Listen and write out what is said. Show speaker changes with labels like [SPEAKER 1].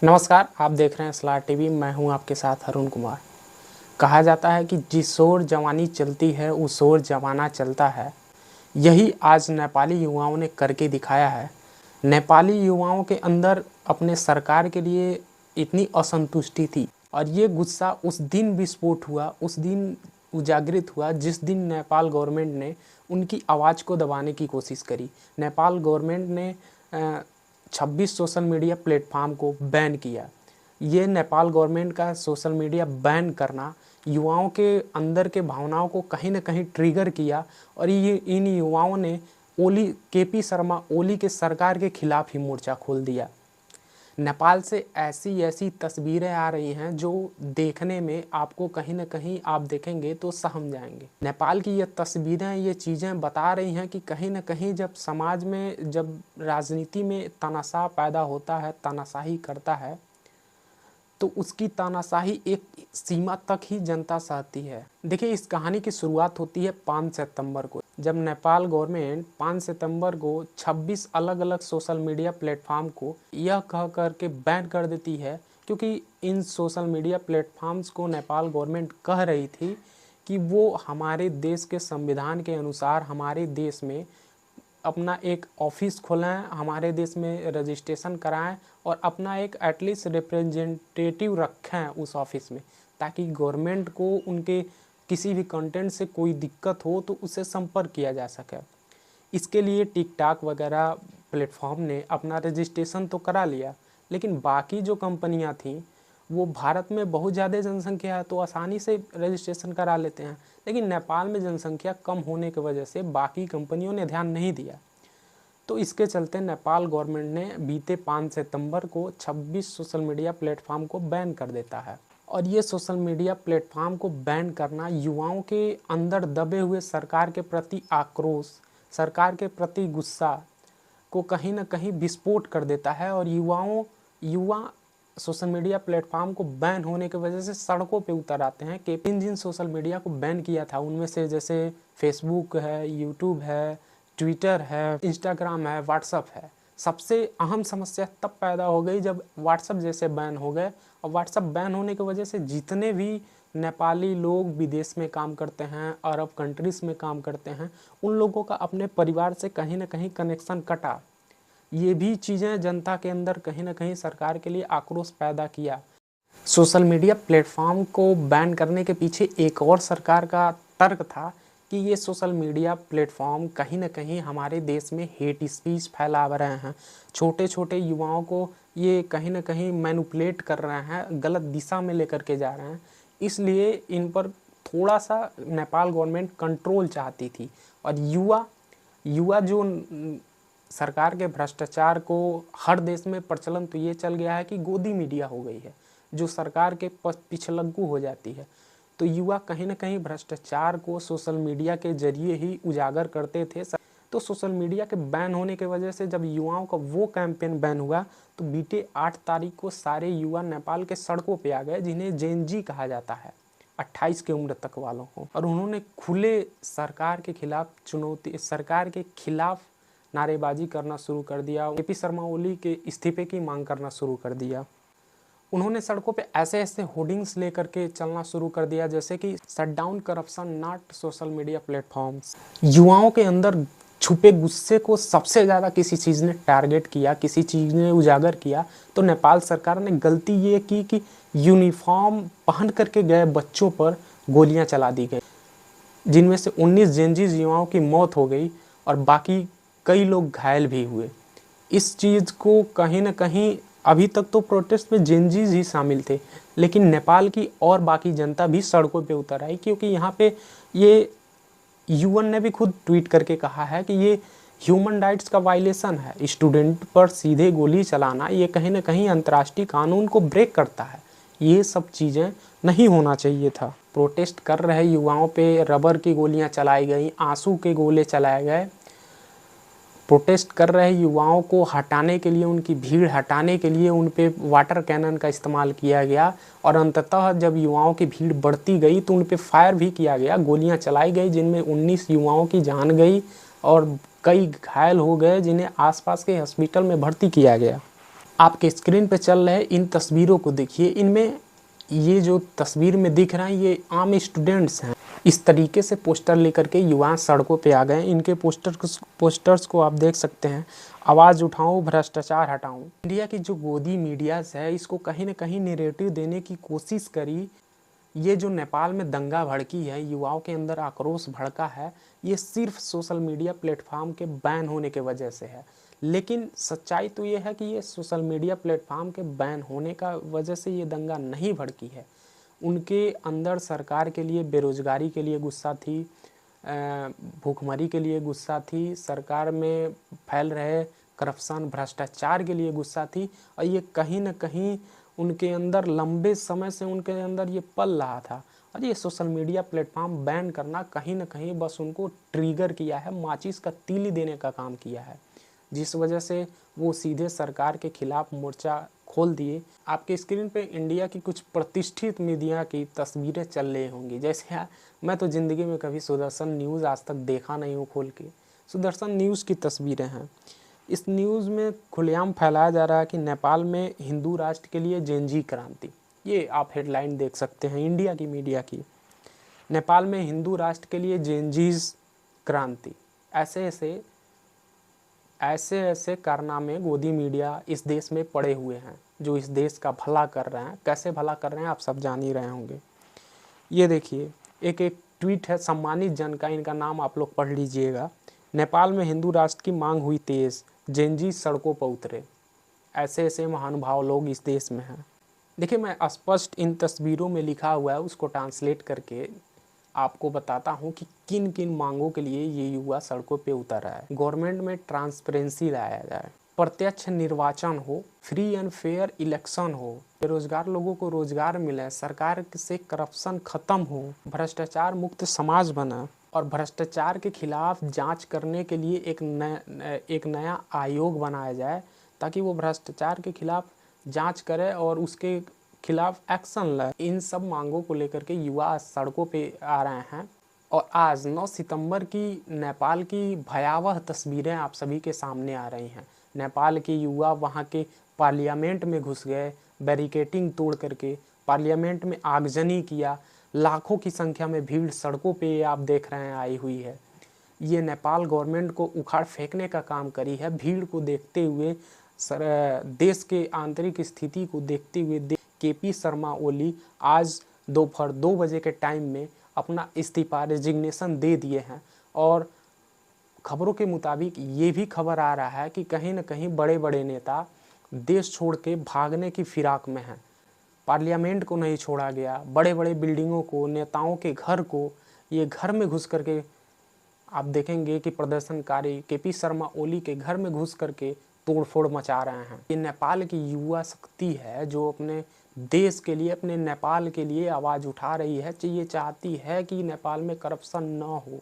[SPEAKER 1] नमस्कार, आप देख रहे हैं स्लार टीवी। मैं हूं आपके साथ अरुण कुमार। कहा जाता है कि जिस ओर जवानी चलती है उस ओर जमाना चलता है। यही आज नेपाली युवाओं ने करके दिखाया है। नेपाली युवाओं के अंदर अपने सरकार के लिए इतनी असंतुष्टि थी और ये गुस्सा उस दिन विस्फोट हुआ, उस दिन उजागरित हुआ जिस दिन नेपाल गवर्नमेंट ने उनकी आवाज़ को दबाने की कोशिश करी। नेपाल गवर्नमेंट ने 26 सोशल मीडिया प्लेटफार्म को बैन किया। ये नेपाल गवर्नमेंट का सोशल मीडिया बैन करना युवाओं के अंदर के भावनाओं को कहीं ना कहीं ट्रिगर किया और ये इन युवाओं ने ओली केपी शर्मा ओली के सरकार के खिलाफ ही मोर्चा खोल दिया। नेपाल से ऐसी ऐसी तस्वीरें आ रही हैं जो देखने में आपको कहीं ना कहीं आप देखेंगे तो सहम जाएंगे। नेपाल की ये तस्वीरें, ये चीज़ें बता रही हैं कि कहीं ना कहीं जब समाज में, जब राजनीति में तानाशाह पैदा होता है, तानाशाही करता है, तो उसकी तानाशाही एक सीमा तक ही जनता सहती है। देखिए, इस कहानी की शुरुआत होती है 5 सितंबर को, जब नेपाल गवर्नमेंट 5 सितंबर को 26 अलग अलग सोशल मीडिया प्लेटफार्म को यह कह कर के बैन कर देती है, क्योंकि इन सोशल मीडिया प्लेटफार्म्स को नेपाल गवर्नमेंट कह रही थी कि वो हमारे देश के संविधान के अनुसार हमारे देश में अपना एक ऑफिस खोलें, हमारे देश में रजिस्ट्रेशन कराएं और अपना एक एटलीस्ट रिप्रेजेंटेटिव रखें उस ऑफिस में, ताकि गवर्नमेंट को उनके किसी भी कंटेंट से कोई दिक्कत हो तो उससे संपर्क किया जा सके। इसके लिए टिकटॉक वगैरह प्लेटफॉर्म ने अपना रजिस्ट्रेशन तो करा लिया, लेकिन बाकी जो कंपनियां थीं वो भारत में बहुत ज़्यादा जनसंख्या है तो आसानी से रजिस्ट्रेशन करा लेते हैं, लेकिन नेपाल में जनसंख्या कम होने की वजह से बाकी कंपनियों ने ध्यान नहीं दिया। तो इसके चलते नेपाल गवर्नमेंट ने बीते 5 सितंबर को 26 सोशल मीडिया प्लेटफार्म को बैन कर देता है। और ये सोशल मीडिया प्लेटफार्म को बैन करना युवाओं के अंदर दबे हुए सरकार के प्रति आक्रोश, सरकार के प्रति गुस्सा को कहीं ना कहीं विस्फोट कर देता है और युवा सोशल मीडिया प्लेटफार्म को बैन होने की वजह से सड़कों पे उतर आते हैं। कि जिन सोशल मीडिया को बैन किया था उनमें से जैसे फेसबुक है, यूट्यूब है, ट्विटर है, इंस्टाग्राम है, व्हाट्सअप है। सबसे अहम समस्या तब पैदा हो गई जब व्हाट्सअप जैसे बैन हो गए, और व्हाट्सअप बैन होने की वजह से जितने भी नेपाली लोग विदेश में काम करते हैं, अरब कंट्रीज़ में काम करते हैं, उन लोगों का अपने परिवार से कहीं ना कहीं कनेक्शन कटा। ये भी चीज़ें जनता के अंदर कहीं ना कहीं सरकार के लिए आक्रोश पैदा किया। सोशल मीडिया प्लेटफॉर्म को बैन करने के पीछे एक और सरकार का तर्क था कि ये सोशल मीडिया प्लेटफॉर्म कहीं ना कहीं हमारे देश में हेट स्पीच फैला रहे हैं, छोटे छोटे युवाओं को ये कहीं ना कहीं मैनिपुलेट कर रहे हैं, गलत दिशा में लेकर के जा रहे हैं। इसलिए इन पर थोड़ा सा नेपाल गवर्नमेंट कंट्रोल चाहती थी। और युवा जो सरकार के भ्रष्टाचार को, हर देश में प्रचलन तो ये चल गया है कि गोदी मीडिया हो गई है जो सरकार के पिछलग्गू हो जाती है। तो युवा कहीं ना कहीं भ्रष्टाचार को सोशल मीडिया के जरिए ही उजागर करते थे। तो सोशल मीडिया के बैन होने की वजह से जब युवाओं का वो कैंपेन बैन हुआ तो बीते 8 तारीख को सारे युवा नेपाल के सड़कों पे आ गए, जिन्हें जेनजी कहा जाता है, 28 की उम्र तक वालों को। और उन्होंने खुले सरकार के खिलाफ नारेबाजी करना शुरू कर दिया। केपी शर्मा ओली के इस्तीफे की मांग करना शुरू कर दिया। उन्होंने सड़कों पे ऐसे ऐसे होर्डिंग्स लेकर के चलना शुरू कर दिया जैसे कि shut down corruption, not social media platforms. युवाओं के अंदर छुपे गुस्से को सबसे ज़्यादा किसी चीज़ ने टारगेट किया, किसी चीज़ ने उजागर किया, तो नेपाल सरकार ने गलती ये की कि यूनिफॉर्म पहन करके गए बच्चों पर गोलियाँ चला दी गई, जिनमें से 19 जेनजी युवाओं की मौत हो गई और बाकी कई लोग घायल भी हुए। इस चीज़ को कहीं ना कहीं, अभी तक तो प्रोटेस्ट में जेनजीज ही शामिल थे, लेकिन नेपाल की और बाकी जनता भी सड़कों पे उतर आई, क्योंकि यहाँ पे ये यूएन ने भी खुद ट्वीट करके कहा है कि ये ह्यूमन राइट्स का वायलेशन है। स्टूडेंट पर सीधे गोली चलाना ये कहीं ना कहीं अंतर्राष्ट्रीय कानून को ब्रेक करता है। ये सब चीज़ें नहीं होना चाहिए था। प्रोटेस्ट कर रहे युवाओं पे रबर की गोलियाँ चलाई गई, आंसू के गोले चलाए गए। प्रोटेस्ट कर रहे युवाओं को हटाने के लिए, उनकी भीड़ हटाने के लिए उन पे वाटर कैनन का इस्तेमाल किया गया और अंततः जब युवाओं की भीड़ बढ़ती गई तो उन पे फायर भी किया गया, गोलियां चलाई गई, जिनमें 19 युवाओं की जान गई और कई घायल हो गए, जिन्हें आसपास के हॉस्पिटल में भर्ती किया गया। आपके स्क्रीन पे चल रहे इन तस्वीरों को देखिए। इनमें ये जो तस्वीर में दिख रहा है ये आम स्टूडेंट्स हैं। इस तरीके से पोस्टर लेकर के युवा सड़कों पे आ गए। इनके पोस्टर्स को आप देख सकते हैं। आवाज़ उठाऊं, भ्रष्टाचार हटाऊं। इंडिया की जो गोदी मीडियाज़ है इसको कहीं ना कहीं नैरेटिव देने की कोशिश करी। ये जो नेपाल में दंगा भड़की है, युवाओं के अंदर आक्रोश भड़का है, ये सिर्फ सोशल मीडिया प्लेटफॉर्म के बैन होने के वजह से है। लेकिन सच्चाई तो ये है कि ये सोशल मीडिया प्लेटफॉर्म के बैन होने का वजह से ये दंगा नहीं भड़की है। उनके अंदर सरकार के लिए बेरोजगारी के लिए गुस्सा थी, भूखमरी के लिए गुस्सा थी, सरकार में फैल रहे करप्शन भ्रष्टाचार के लिए गुस्सा थी। और ये कहीं ना कहीं उनके अंदर लंबे समय से उनके अंदर ये पल रहा था। और ये सोशल मीडिया प्लेटफॉर्म बैन करना कहीं ना कहीं बस उनको ट्रिगर किया है, माचिस का तीली देने का काम किया है, जिस वजह से वो सीधे सरकार के खिलाफ मोर्चा खोल दिए। आपके स्क्रीन पे इंडिया की कुछ प्रतिष्ठित मीडिया की तस्वीरें चल रही होंगी। जैसे मैं तो ज़िंदगी में कभी सुदर्शन न्यूज़ आज तक देखा नहीं हूँ खोल के। सुदर्शन न्यूज़ की तस्वीरें हैं। इस न्यूज़ में खुलेआम फैलाया जा रहा है कि नेपाल में हिंदू राष्ट्र के लिए जेनजी क्रांति। ये आप हेडलाइन देख सकते हैं इंडिया की मीडिया की। नेपाल में हिंदू राष्ट्र के लिए जेनजीज क्रांति। ऐसे ऐसे कारनामे गोदी मीडिया इस देश में पड़े हुए हैं जो इस देश का भला कर रहे हैं। कैसे भला कर रहे हैं आप सब जान ही रहे होंगे। ये देखिए एक ट्वीट है सम्मानित जन का, इनका नाम आप लोग पढ़ लीजिएगा। नेपाल में हिंदू राष्ट्र की मांग हुई तेज, जेनजी सड़कों पर उतरे। ऐसे ऐसे महानुभाव लोग इस देश में हैं। देखिए मैं स्पष्ट इन तस्वीरों में लिखा हुआ है उसको ट्रांसलेट करके आपको बताता हूँ कि किन किन मांगों के लिए ये युवा सड़कों पे उतर रहा है। गवर्नमेंट में ट्रांसपेरेंसी लाया जाए, प्रत्यक्ष निर्वाचन हो, फ्री एंड फेयर इलेक्शन हो, बेरोजगार लोगों को रोजगार मिले, सरकार से करप्शन खत्म हो, भ्रष्टाचार मुक्त समाज बना और भ्रष्टाचार के खिलाफ जांच करने के लिए एक नया आयोग बनाया जाए ताकि वो भ्रष्टाचार के खिलाफ जांच करे और उसके खिलाफ एक्शन ले। इन सब मांगों को लेकर के युवा सड़कों पे आ रहे हैं। और आज 9 सितंबर की नेपाल की भयावह तस्वीरें आप सभी के सामने आ रही हैं। नेपाल के युवा वहां के पार्लियामेंट में घुस गए, बैरिकेटिंग तोड़ करके पार्लियामेंट में आगजनी किया। लाखों की संख्या में भीड़ सड़कों पे आप देख रहे हैं आई हुई है। ये नेपाल गवर्नमेंट को उखाड़ फेंकने का काम करी है। भीड़ को देखते हुए, देश के आंतरिक स्थिति को देखते हुए केपी शर्मा ओली आज दोपहर 2 बजे के टाइम में अपना इस्तीफा रेजिग्नेशन दे दिए हैं। और खबरों के मुताबिक ये भी खबर आ रहा है कि कहीं ना कहीं बड़े बड़े नेता देश छोड़ के भागने की फिराक में हैं। पार्लियामेंट को नहीं छोड़ा गया, बड़े बड़े बिल्डिंगों को, नेताओं के घर को, ये घर में घुस करके आप देखेंगे कि प्रदर्शनकारी केपी शर्मा ओली के घर में घुस करके तोड़फोड़ मचा रहे हैं। ये नेपाल की युवा शक्ति है जो अपने देश के लिए, अपने नेपाल के लिए आवाज़ उठा रही है। ये चाहती है कि नेपाल में करप्शन न हो।